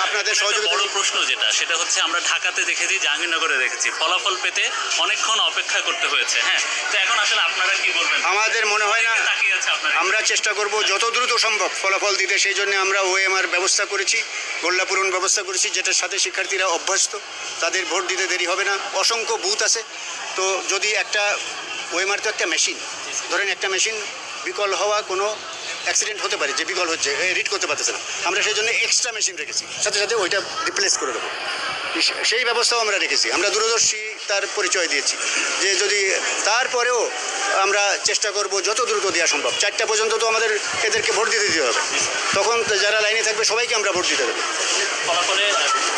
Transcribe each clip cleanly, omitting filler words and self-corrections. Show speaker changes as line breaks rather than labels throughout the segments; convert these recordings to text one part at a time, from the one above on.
আপনাদের সহযোগিতা।
বড় প্রশ্ন সেটা হচ্ছে আমরা ঢাকাতে দেখেছি, জাহাঙ্গীরনগরে দেখেছি, ফলাফল পেতে অনেকক্ষণ অপেক্ষা করতে হয়েছে। হ্যাঁ, তো এখন আসলে আপনারা কি বলবেন?
আমাদের মনে হয় না,
তাকিয়ে আছে আপনারা।
আমরা চেষ্টা করব যত দ্রুত সম্ভব ফলাফল দিতে। সেই জন্য আমরা ওএমআর ব্যবস্থা করেছি, গোল্লা পূরণ ব্যবস্থা করেছি, যেটার সাথে শিক্ষার্থীরা অভ্যস্ত, তাদের ভোট দিতে দেরি হবে না। অসংখ্য বুথ আছে, তো যদি একটা ওএমআর তো একটা মেশিন, ধরেন একটা মেশিন বিকল হওয়া, কোনো অ্যাক্সিডেন্ট হতে পারে যে বিকল হচ্ছে, রিড করতে পারতেছে না, আমরা সেই জন্য এক্সট্রা মেশিন রেখেছি, সাথে সাথে ওইটা রিপ্লেস করে দেবো। সেই ব্যবস্থাও আমরা রেখেছি। আমরা দূরদর্শী তার পরিচয় দিয়েছি যে যদি তারপরেও আমরা চেষ্টা করব যত দ্রুত দেওয়া সম্ভব। 4টা পর্যন্ত তো আমাদের এদেরকে ভোট দিতে দিতে হবে, তখন যারা লাইনে থাকবে সবাইকে আমরা ভোট দিতে দেবো।
ফলাফলে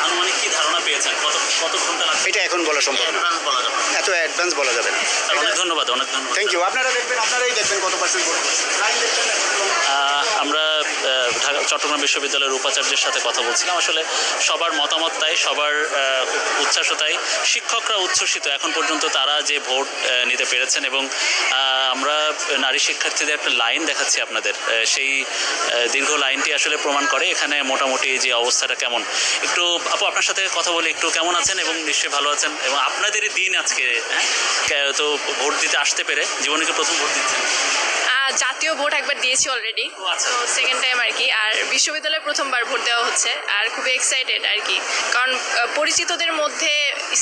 আনুমানিক কি ধারণা পেয়েছেন, কত ঘন্টা লাগবে?
এটা এখন বলা সম্ভব না, এত অ্যাডভান্স বলা যাবে না।
অনেক ধন্যবাদ, অনেক ধন্যবাদ।
Thank you. আপনারাই দেখবেন কত পার্সেন্ট ভোট।
আমরা চট্টগ্রাম বিশ্ববিদ্যালয়ের উপাচার্যের সাথে কথা বলছিলাম। আসলে সবার মতামত তাই, সবার উচ্ছ্বাস তাই, শিক্ষকরা উচ্ছ্বসিত এখন পর্যন্ত তারা যে ভোট নিতে পেরেছেন। এবং আমরা নারী শিক্ষার্থীদের একটা লাইন দেখাচ্ছি আপনাদের, সেই দীর্ঘ লাইনটি আসলে প্রমাণ করে এখানে মোটামুটি যে অবস্থাটা কেমন। একটু আপু আপনার সাথে কথা বলি, একটু কেমন আছেন এবং নিশ্চয়ই ভালো আছেন, এবং আপনাদেরই দিন আজকে। হ্যাঁ, তো ভোট দিতে আসতে পেরে, জীবনে কি প্রথম ভোট দিচ্ছেন?
জাতীয় ভোট একবার দিয়েছি অলরেডি, তো সেকেন্ড টাইম আর কি। আর বিশ্ববিদ্যালয়ে প্রথমবার ভোট দেওয়া হচ্ছে, আর খুবই এক্সাইটেড আর কি, কারণ পরিচিতদের মধ্যে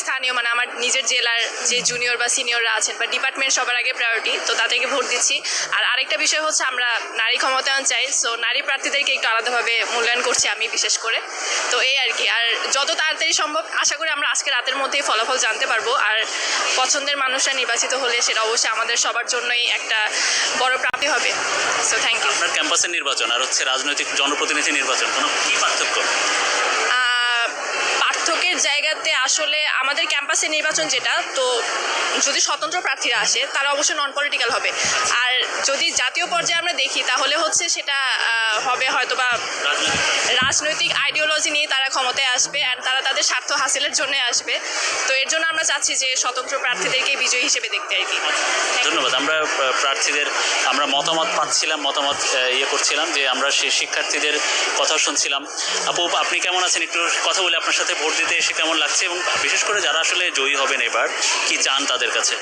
স্থানীয় মানে আমার নিজের জেলার যে জুনিয়র বা সিনিয়ররা আছেন বা ডিপার্টমেন্ট সবার আগে প্রায়োরিটি, তো তাদেরকে ভোট দিচ্ছি। আর আরেকটা বিষয় হচ্ছে আমরা নারী ক্ষমতায়ন চাই, সো নারী প্রার্থীদেরকে একটু আলাদাভাবে মূল্যায়ন করছি আমি বিশেষ করে। তো এই আর কি, আর যত তাড়াতাড়ি সম্ভব আশা করি আমরা আজকে রাতের মধ্যেই ফলাফল জানতে পারবো। আর পছন্দের মানুষরা নির্বাচিত হলে সেটা অবশ্যই আমাদের সবার জন্যই একটা বড় প্রাপ্তি হবে। So thank you.
আপনার ক্যাম্পাসের নির্বাচন আর হচ্ছে রাজনৈতিক জনপ্রতিনিধি নির্বাচন, কোনো কি পার্থক্য?
পার্থক্যের জায়গাতে আসলে আমাদের ক্যাম্পাসে নির্বাচন যেটা, তো যদি স্বতন্ত্র প্রার্থীরা আসে তারা অবশ্যই নন পলিটিক্যাল হবে। আর যদি জাতীয় পর্যায়ে আমরা দেখি তাহলে হচ্ছে সেটা হবে হয়তোবা রাজনৈতিক আইডিওলজি নিয়ে তারা ক্ষমতায় আসবে, অ্যান্ড তারা তাদের স্বার্থ হাসিলের জন্য আসবে। তো এর জন্য আমরা চাচ্ছি যে স্বতন্ত্র প্রার্থীদেরকে বিজয়ী হিসেবে দেখতে আর কি।
ধন্যবাদ। আমরা প্রার্থীদের আমরা মতামত পাচ্ছিলাম, মতামত করছিলাম, যে আমরা সেই শিক্ষার্থীদের কথা শুনছিলাম। আপু আপনি কেমন আছেন, একটু কথা বলে আপনার সাথে ভোট দিতে এসে কেমন লাগছে, এবং বিশেষ করে যারা আসলে জয়ী হবেন এবার কি চান তাদের কাছে?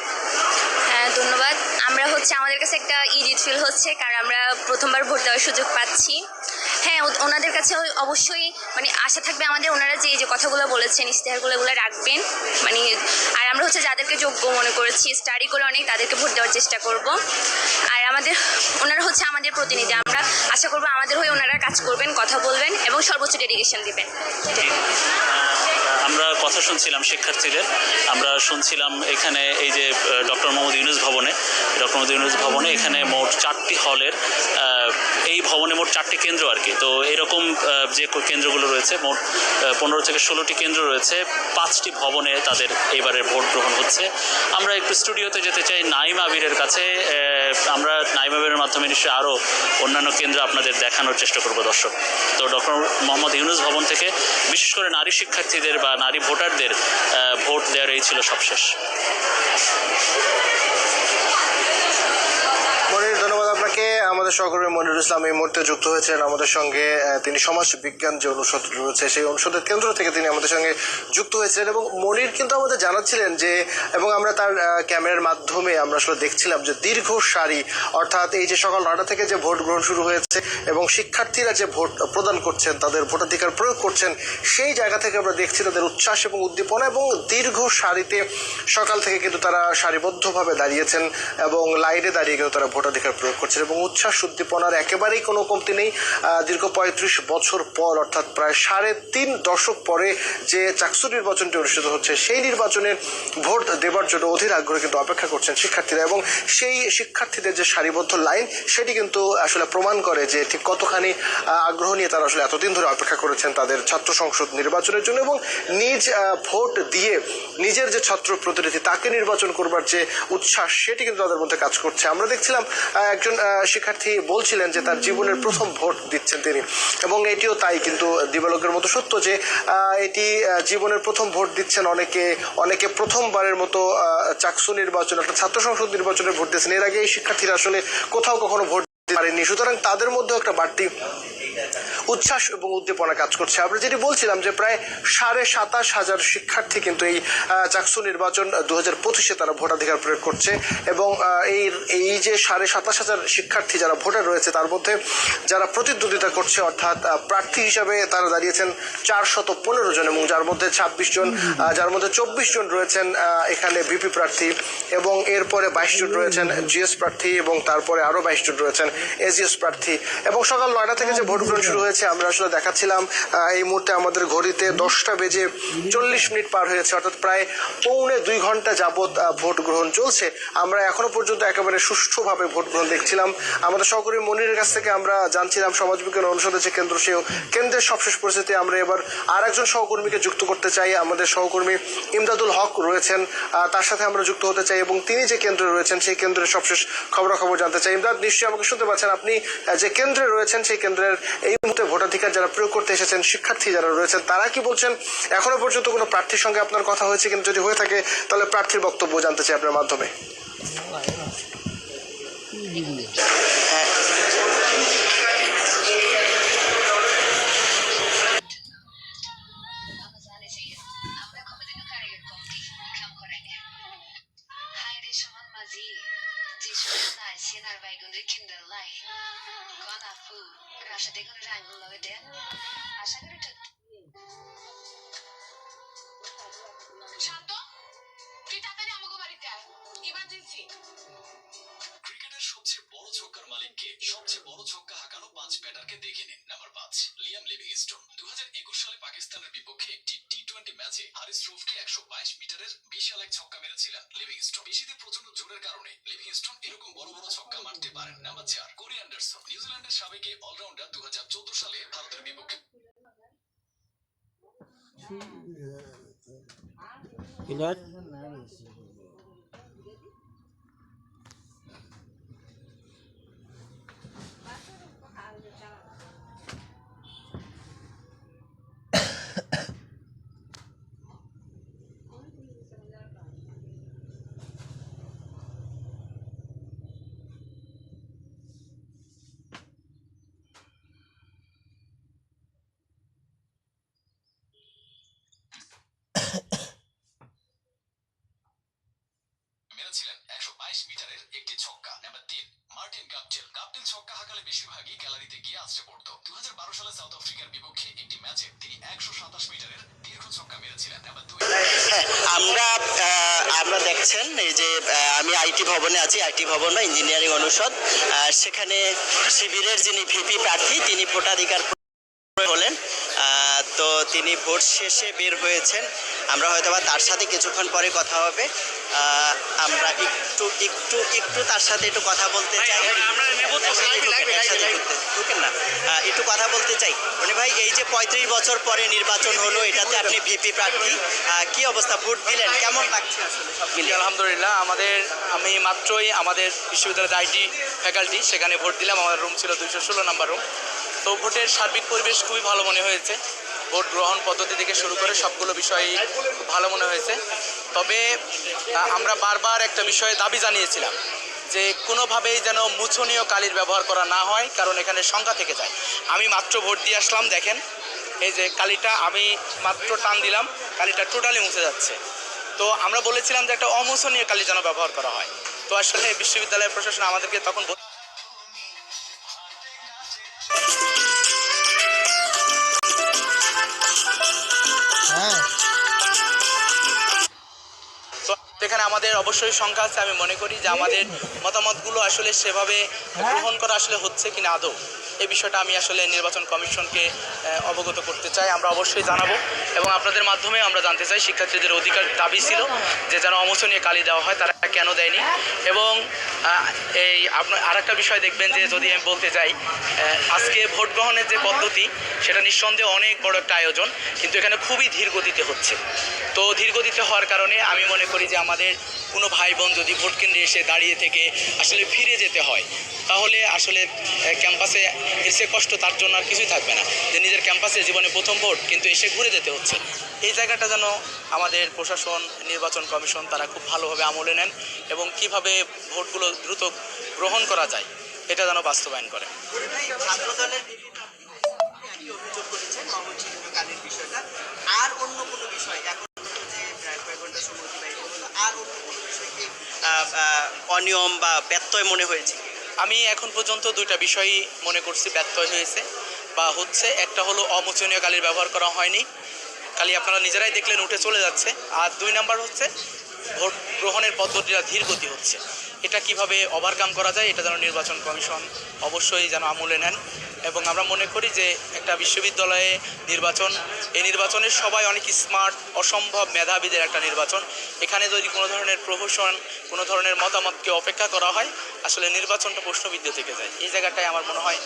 হ্যাঁ ধন্যবাদ। আমরা আমাদের কাছে একটা ইডিট ফিল হচ্ছে, কারণ আমরা প্রথমবার ভোট দেওয়ার সুযোগ পাচ্ছি। হ্যাঁ, ওনাদের কাছে অবশ্যই মানে আশা থাকবে আমাদের, ওনারা যে কথাগুলো বলেছেন ইশতেহারগুলো এগুলো রাখবেন মানে। আর আমরা যাদেরকে যোগ্য মনে করেছি, স্টাডি করে অনেক, তাদেরকে ভোট দেওয়ার চেষ্টা করব। আর ওনারা আমাদের প্রতিনিধি, আমরা আশা করব আমাদের হয়ে ওনারা কাজ করবেন, কথা বলবেন এবং সর্বোচ্চ ডেডিকেশন দিবেন।
আমরা কথা শুনছিলাম শিক্ষার্থীদের, আমরা শুনছিলাম এখানে এই যে ডক্টর মোহাম্মদ ইউনূস ভবনে এখানে মোট 4টি হলের, এই ভবনে মোট 4টি কেন্দ্র আর কি। তো এরকম যে কেন্দ্রগুলো রয়েছে মোট 15 থেকে 16টি কেন্দ্র রয়েছে, 5টি ভবনে তাদের এবারের ভোট গ্রহণ হচ্ছে। আমরা একটু স্টুডিওতে যেতে চাই নাইম আবিরের কাছে। আমরা নাইম আবিরের মাধ্যমে নিশ্চয়ই আরও অন্যান্য কেন্দ্র আপনাদের দেখানোর চেষ্টা করব দর্শক। তো ডক্টর মোহাম্মদ ইউনূস ভবন থেকে বিশেষ করে নারী শিক্ষার্থীদের বা নারী ভোটারদের ভোট দেওয়ার এই ছিল সবশেষ।
ধন্যবাদ আপনাকে। আমাদের সহকর্মী মনিরুল ইসলাম এই মুহূর্তে যুক্ত হয়েছেন আমাদের সঙ্গে। তিনি সমাজ বিজ্ঞান যে অনুষদ রয়েছে সেই অনুষদের কেন্দ্র থেকে তিনি আমাদের সঙ্গে যুক্ত হয়েছিলেন, এবং মনির কিন্তু আমাদের জানাচ্ছিলেন যে, এবং আমরা তার ক্যামেরার মাধ্যমে আমরা আসলে দেখছিলাম যে দীর্ঘ সারি, অর্থাৎ এই যে সকাল 9টা থেকে যে ভোট গ্রহণ শুরু হয়েছে এবং শিক্ষার্থীরা যে ভোট প্রদান করছেন, তাদের ভোটাধিকার প্রয়োগ করছেন, সেই জায়গা থেকে আমরা দেখছি তাদের উচ্ছ্বাস এবং উদ্দীপনা, এবং দীর্ঘ সারিতে সকাল থেকে কিন্তু তারা সারিবদ্ধভাবে দাঁড়িয়েছেন এবং লাইনে দাঁড়িয়ে কিন্তু তারা ভোটাধিকার প্রয়োগ করছেন, এবং উচ্ছ্বাস উদ্দীপনার একেবারেই কোনো কমতি নেই। দীর্ঘ 35 বছর পর, অর্থাৎ প্রায় 3.5 দশক পরে যে চাকসু নির্বাচনটি অনুষ্ঠিত হচ্ছে, সেই নির্বাচনে ভোট দেবার জন্য অধীর আগ্রহে কিন্তু অপেক্ষা করছেন শিক্ষার্থীরা, এবং সেই শিক্ষার্থীদের যে সারিবদ্ধ লাইন সেটি কিন্তু আসলে প্রমাণ করে যে ঠিক কতখানি আগ্রহ নিয়ে তারা আসলে এতদিন ধরে অপেক্ষা করেছেন তাদের ছাত্র সংসদ নির্বাচনের জন্য, এবং নিজ ভোট দিয়ে নিজের যে ছাত্র প্রতিনিধি তাকে নির্বাচন করবার যে উচ্ছ্বাস সেটি কিন্তু তাদের মধ্যে কাজ করছে। আমরা দেখছিলাম একজন শিক্ষার্থী বলছিলেন যে তার জীবনের প্রথম ভোট দিচ্ছেন তিনি, এবং এটিও তাই কিন্তু দিবালোকের মতো সত্য যে এটি জীবনের প্রথম ভোট দিচ্ছেন অনেকে প্রথমবারের মতো চাকসু নির্বাচন অর্থাৎ ছাত্র সংসদ নির্বাচনে ভোট দিয়েছেন। এর আগে এই শিক্ষার্থীরা আসলে কোথাও কখনো ভোট দিতে পারেননি, সুতরাং তাদের মধ্যেও একটা বাড়তি উচ্ছ্বাস এবং উদ্দীপনা কাজ করছে। আমরা যেটি বলছিলাম যে প্রায় 27,500 শিক্ষার্থী কিন্তু এই চাকসু নির্বাচন 2025-এ তারা ভোটাধিকার প্রয়োগ করছে এবং এই যে 27,500 শিক্ষার্থী যারা ভোটার রয়েছে তার মধ্যে যারা প্রতিদ্বন্দ্বিতা করছে অর্থাৎ প্রার্থী হিসাবে তারা দাঁড়িয়েছেন 415 জন এবং যার মধ্যে 26 জন, যার মধ্যে 24 জন রয়েছেন এখানে ভিপি প্রার্থী এবং এরপরে 22 জন রয়েছেন জিএস প্রার্থী এবং তারপরে আরো 22 জন রয়েছেন এজিএস প্রার্থী। এবং সকাল 9টা থেকে যে ভোট গ্রহণ শুরু হয়েছে আমরা আসলে দেখাচ্ছিলাম এই মুহূর্তে আমাদের ঘড়িতে 10:40 পার হয়েছে, অর্থাৎ প্রায় পৌনে 2 ঘন্টা যাবৎ ভোট গ্রহণ চলছে। আমরা এখনো পর্যন্ত একেবারে সুষ্ঠুভাবে ভোট গ্রহণ দেখছিলাম। আমাদের সহকর্মী মনিরের কাছ থেকে আমরা জানছিলাম সমাজবিজ্ঞান অনুষদের যে কেন্দ্র, সেই কেন্দ্রের সবশেষ পরিস্থিতি। আমরা এবার আর একজন সহকর্মীকে যুক্ত করতে চাই, আমাদের সহকর্মী ইমদাদুল হক রয়েছেন, তার সাথে আমরা যুক্ত হতে চাই এবং তিনি যে কেন্দ্রে রয়েছেন সেই কেন্দ্রের সবশেষ খবরাখবর জানতে চাই। ইমদাদ, নিশ্চয়ই আমাকে শুনতে পাচ্ছেন? আপনি যে কেন্দ্রে রয়েছেন সেই কেন্দ্রের এই মুহূর্তে ভোটাধিকার যারা প্রয়োগ করতে এসেছেন, শিক্ষার্থী যারা রয়েছেন, তারা কি বলছেন? এখনো পর্যন্ত কোনো প্রার্থীর সঙ্গে আপনার কথা হয়েছে? কিন্তু যদি হয়ে থাকে তাহলে প্রার্থীর বক্তব্য জানতে চাই আপনার মাধ্যমে।
শান্ত, তুই তাড়াতাড়ি আমাকে বাড়িতে আয়, ইমার্জেন্সি।
ক্রিকেটের সবচেয়ে বড় ছক্কার মালিককে সবচেয়ে বড় ছক্কা হাঁকানো 5 ব্যাটারকে দেখে নিন। Number 5, Liam Livingstone. 2021 সালে পাকিস্তানের বিপক্ষে একটি টি-20 ম্যাচে হারিস রুফকে 122 মিটারের বিশাল এক ছক্কা মেরেছিলেন লিভিংস্টোন। পেশিতে প্রচন্ড জোরের কারণে লিভিংস্টোন এরকম বড় বড় ছক্কা মারতে পারেন। Number 4, Corey Anderson. নিউজিল্যান্ডের সাবেক অলরাউন্ডার 2014 সালে ভারতের বিপক্ষে মেরেছিলেন 122 মিটারের একটি ছক্কা। Number 3, Martin Guptill. গাপটিল ছক্কা হাঁকালে বেশিরভাগই গ্যালারিতে গিয়ে আছড়ে পড়তো। 2012 সালে সাউথ আফ্রিকার বিপক্ষে একটি ম্যাচে তিনি 127 মিটারের দীর্ঘ ছক্কা মেরেছিলেন। নাম্বার 2,
আমরা দেখছেন এই যে আমি আইটি ভবনে আছি, আইটি ভবন বা ইঞ্জিনিয়ারিং অনুষদ। সেখানে শিবিরের যিনি ভিপি প্রার্থী তিনি ভোটাধিকার হলেন, তো তিনি ভোট শেষে বের হয়েছেন। আমরা হয়তোবা তার সাথে কিছুক্ষণ পরে কথা হবে। আমরা একটু তার সাথে একটু কথা বলতে চাই। ঢুকেন না, একটু কথা বলতে চাই। রনি ভাই, এই যে 35 বছর পরে নির্বাচন হলো, এটাতে আপনি ভিপি প্রার্থী, কি অবস্থা? ভোট দিলেন, কেমন লাগছে আসলে সব মিলিয়ে?
আলহামদুলিল্লাহ, আমি মাত্রই আমাদের বিশ্ববিদ্যালয়ের আইটি ফ্যাকাল্টি, সেখানে ভোট দিলাম। আমার রুম ছিল 216 নম্বর রুম। তো ভোটের সার্বিক পরিবেশ খুবই ভালো মনে হয়েছে। ভোট গ্রহণ পদ্ধতি থেকে শুরু করে সবগুলো বিষয়ই খুব ভালো মনে হয়েছে। তবে আমরা বারবার একটা বিষয়ে দাবি জানিয়েছিলাম যে কোনোভাবেই যেন মুছনীয় কালির ব্যবহার করা না হয়, কারণ এখানে সংখ্যা থেকে যায়। আমি মাত্র ভোট দিয়ে আসলাম, দেখেন এই যে কালিটা আমি মাত্র টান দিলাম, কালিটা টোটালি মুছে যাচ্ছে। তো আমরা বলেছিলাম যে একটা অমোচনীয় কালি যেন ব্যবহার করা হয়। তো আসলে বিশ্ববিদ্যালয়ের প্রশাসন আমাদেরকে তখন এখানে আমাদের অবশ্যই সংখ্যা আছে। আমি মনে করি যে আমাদের মতামতগুলো আসলে সেভাবে গ্রহণ করা আসলে হচ্ছে কিনা আদৌ, এই বিষয়টা আমি আসলে নির্বাচন কমিশনকে অবগত করতে চাই। আমরা অবশ্যই জানাবো এবং আপনাদের মাধ্যমে আমরা জানতে চাই শিক্ষার্থীদের অধিকার দাবি ছিল যে যেন অমোচনীয় কালি দেওয়া হয়, তারা কেন দেয়নি। এবং এই আপনার আরেকটা বিষয় দেখবেন যে যদি আমি বলতে চাই, আজকে ভোট গ্রহণের যে পদ্ধতি সেটা নিঃসন্দেহে অনেক বড় একটা আয়োজন, কিন্তু এখানে খুবই ধীর গতিতে হচ্ছে। তো ধীর গতিতে হওয়ার কারণে আমি মনে করি যে আমাদের কোনো ভাই বোন যদি ভোট কেন্দ্রে এসে দাঁড়িয়ে থেকে আসলে ফিরে যেতে হয়, তাহলে আসলে ক্যাম্পাসে এসে কষ্ট তার জন্য আর কিছুই থাকবে না, যে নিজের ক্যাম্পাসে জীবনে প্রথম ভোট কিন্তু এসে ঘুরে যেতে হচ্ছে। এই জায়গাটা যেন আমাদের প্রশাসন, নির্বাচন কমিশন তারা খুব ভালোভাবে আমলে নেন এবং কিভাবে ভোটগুলো দ্রুত গ্রহণ করা যায় এটা যেন বাস্তবায়ন করে।
একটি অভিযোগ করেছেন অমোচনীয় কালীর বিষয়টা। আর অন্য কোনো বিষয় এখন যে কয়েক ঘন্টা সময় অতিবাহিত হলো, আর অন্য কোনো বিষয়কে অনিয়ম বা ব্যত্যয় মনে হয়েছে?
আমি এখন পর্যন্ত দুইটা বিষয়ই মনে করছি ব্যত্যয় হয়েছে বা হচ্ছে। একটা হলো অমোচনীয় কালির ব্যবহার করা হয়নি, কালি আপনারা নিজেরাই দেখলেন উঠে চলে যাচ্ছে। আর 2 নাম্বার হচ্ছে ভোট গ্রহণের পদ্ধতিটা ধীর গতি হচ্ছে। এটা কিভাবে ওভারকাম করা যায় এটা যেন নির্বাচন কমিশন অবশ্যই যেন আমলে নেন। এবং আমরা মনে করি যে একটা বিশ্ববিদ্যালয়ে নির্বাচন, এই নির্বাচনের সবাই অনেক স্মার্ট, অসম্ভব মেধাবীদের একটা নির্বাচন। এখানে যদি কোনো ধরনের প্রহসন, কোনো ধরনের মতামতকে অপেক্ষা করা হয়, আসলে নির্বাচনটা প্রশ্নবিদ্ধ থেকে যায়। এই জায়গাটায় আমার মনে হয়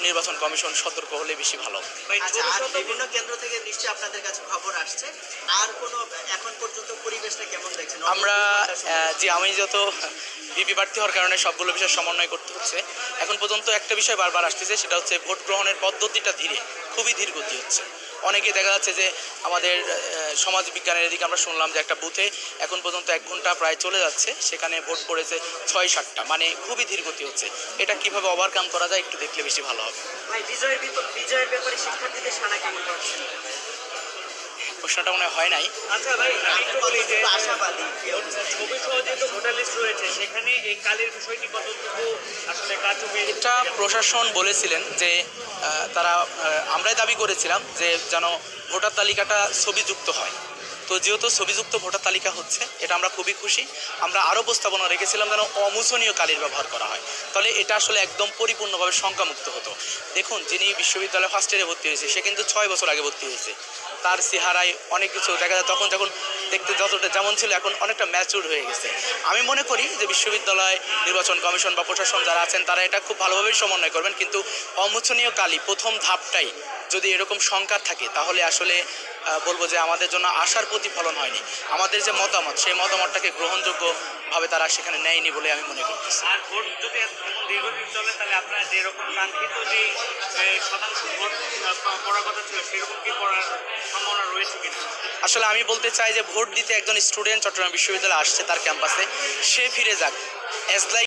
নির্বাচন কমিশন সতর্ক হলে বেশি ভালো।
আচ্ছা, আর বিভিন্ন কেন্দ্র থেকে নিশ্চয়ই আপনাদের কাছে খবর আসছে, আর কোনো এখন পর্যন্ত পরিবেশটা কেমন দেখছেন?
আমরা যে আমি যত বিপি প্রার্থী হওয়ার কারণে সবগুলো বিষয় সমন্বয় করতে হচ্ছে। এখন পর্যন্ত একটা বিষয় বারবার আসতেছে, সেটা হচ্ছে ভোট গ্রহণের পদ্ধতিটা খুবই ধীর গতি হচ্ছে। অনেকে দেখা যাচ্ছে যে আমাদের সমাজ বিজ্ঞানের এদিকে আমরা শুনলাম যে একটা বুথে এখন পর্যন্ত 1 ঘন্টা প্রায় চলে যাচ্ছে, সেখানে ভোট পড়েছে 6-7টা, মানে খুবই ধীর গতি হচ্ছে। এটা কিভাবে ওভারকাম করা যায় একটু দেখলে বেশি ভালো হবে।
ভাই, বিজয়ের ব্যাপারে শিক্ষার্থীদের সাড়া কেমন পাচ্ছেন?
প্রশ্নটা মনে হয় নাই।
আচ্ছা ভাই, আমি একটু বলি যে
আশাবাদী
ছবি সহ যেহেতু ভোটার লিস্ট রয়েছে, সেখানে এই কালির বিষয়টি কতটুকু আসলে কার্যকরী?
এটা প্রশাসন বলেছিলেন যে তারা আমরাই দাবি করেছিলাম যে যেন ভোটার তালিকাটা ছবিযুক্ত হয়। তো যেহেতু ছবিযুক্ত ভোটার তালিকা হচ্ছে, এটা আমরা খুবই খুশি। আমরা আরও প্রস্তাবনা রেখেছিলাম যেন অমোচনীয় কালির ব্যবহার করা হয়, তাহলে এটা আসলে একদম পরিপূর্ণভাবে শঙ্কামুক্ত হতো। দেখুন, যিনি বিশ্ববিদ্যালয়ে ফার্স্ট ইয়ারে ভর্তি হয়েছে, সে কিন্তু 6 বছর আগে ভর্তি হয়েছে। তার চেহারায় অনেক কিছু দেখা যায়, তখন যখন দেখতে যতটা যেমন ছিল এখন অনেকটা ম্যাচিউর হয়ে গেছে। আমি মনে করি যে বিশ্ববিদ্যালয় নির্বাচন কমিশন বা প্রশাসন যারা আছেন তারা এটা খুব ভালোভাবেই সমন্বয় করবেন, কিন্তু অমোচনীয় কালি প্রথম ধাপটাই যদি এরকম শঙ্কা থাকে, তাহলে আসলে বলবো যে আমাদের জন্য আশার প্রতিফলন হয়নি। আমাদের যে মতামত, সেই মতামতটাকে গ্রহণযোগ্যভাবে তারা সেখানে নেয়নি বলে আমি মনে করতেছি।
আর ভোট যদি এমন দীর্ঘদিন চলে, তাহলে আপনার যেরকম কাঙ্ক্ষিত যে শতাংশ ভোট পড়ার কথা ছিল, সেরকম কি পড়ার সম্ভাবনা রয়েছে কিনা?
আসলে আমি বলতে চাই যে ভোট দিতে একজন স্টুডেন্ট চট্টগ্রাম বিশ্ববিদ্যালয়ে আসছে তার ক্যাম্পাসে, সে ফিরে যাক, অ্যাজ লাইক